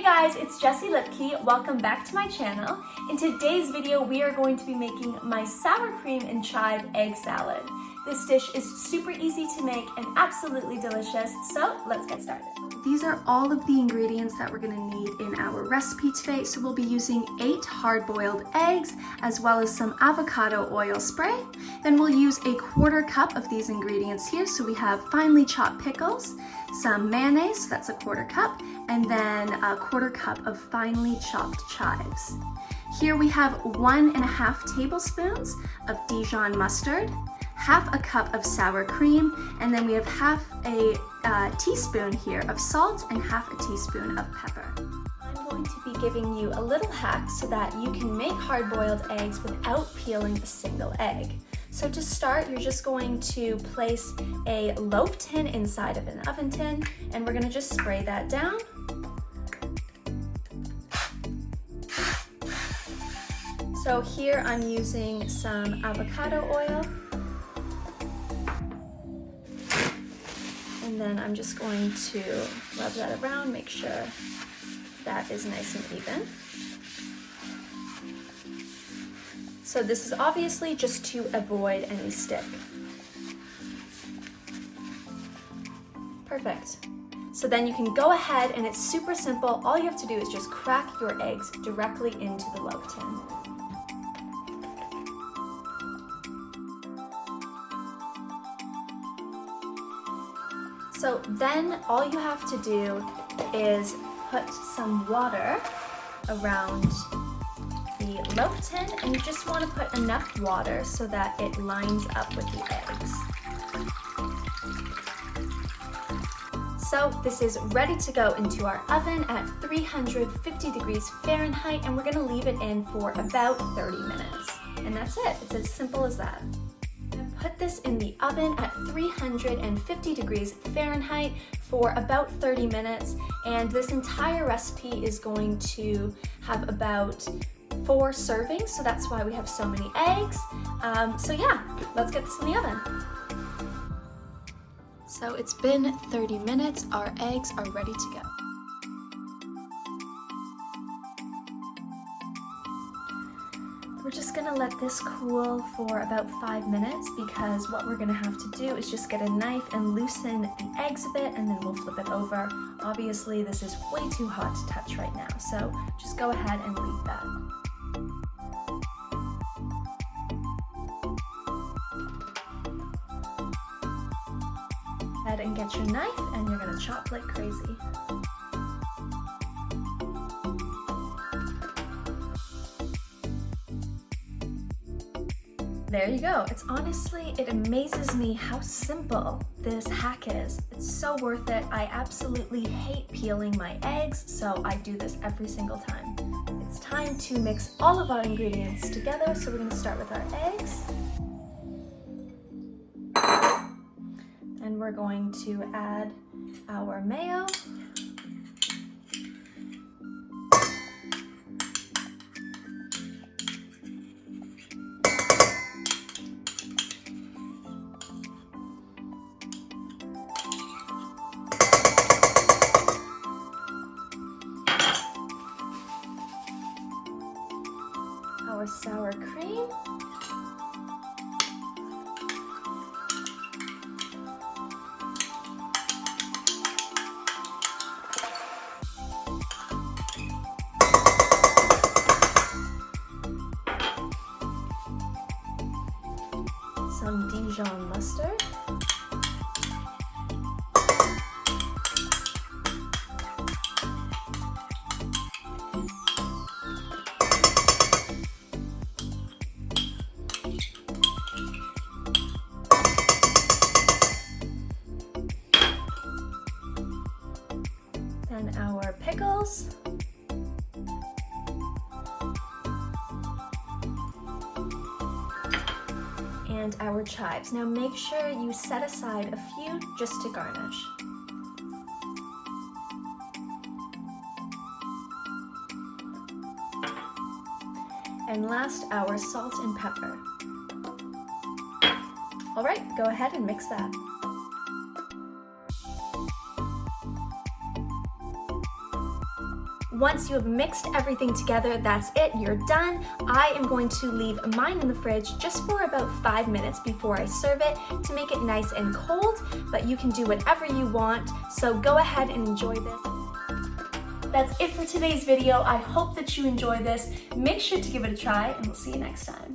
guys, it's Jessie Lipke. Welcome back to my channel. In today's video, we are going to be making my sour cream and chive egg salad. This dish is super easy to make and absolutely delicious, so let's get started. These are all of the ingredients that we're gonna need in our recipe today. So we'll be using 8 hard-boiled eggs, as well as some avocado oil spray. Then we'll use a 1/4 cup of these ingredients here. So we have finely chopped pickles, some mayonnaise, so that's a 1/4 cup, and then a 1/4 cup of finely chopped chives. Here we have 1½ tablespoons of Dijon mustard, 1/2 cup of sour cream, and then we have 1/2 teaspoon here of salt and 1/2 teaspoon of pepper. I'm going to be giving you a little hack so that you can make hard-boiled eggs without peeling a single egg. So to start, you're just going to place a loaf tin inside of an oven tin, and we're gonna just spray that down. So here I'm using some avocado oil. And then I'm just going to rub that around, make sure that is nice and even. So this is obviously just to avoid any stick. Perfect. So then you can go ahead, and it's super simple. All you have to do is just crack your eggs directly into the loaf tin. So then all you have to do is put some water around the loaf tin, and you just want to put enough water so that it lines up with the eggs. So this is ready to go into our oven at 350 degrees Fahrenheit, and we're going to leave it in for about 30 minutes. And that's it. It's as simple as that. Put this in the oven at 350 degrees Fahrenheit for about 30 minutes, and this entire recipe is going to have about 4 servings, so that's why we have so many eggs. So yeah, let's get this in the oven. So it's been 30 minutes, our eggs are ready to go. We're just gonna let this cool for about 5 minutes, because what we're gonna have to do is just get a knife and loosen the eggs a bit, and then we'll flip it over. Obviously, this is way too hot to touch right now, so just go ahead and leave that. Go ahead and get your knife, and you're gonna chop like crazy. There you go. It amazes me how simple this hack is. It's so worth it. I absolutely hate peeling my eggs, so I do this every single time. It's time to mix all of our ingredients together, so we're gonna start with our eggs. And we're going to add our mayo. Our sour cream, some Dijon mustard, then our pickles, and our chives. Now make sure you set aside a few just to garnish. And last, our salt and pepper. All right, go ahead and mix that. Once you have mixed everything together, that's it, you're done. I am going to leave mine in the fridge just for about 5 minutes before I serve it to make it nice and cold, but you can do whatever you want, so go ahead and enjoy this. That's it for today's video. I hope that you enjoy this. Make sure to give it a try, and we'll see you next time.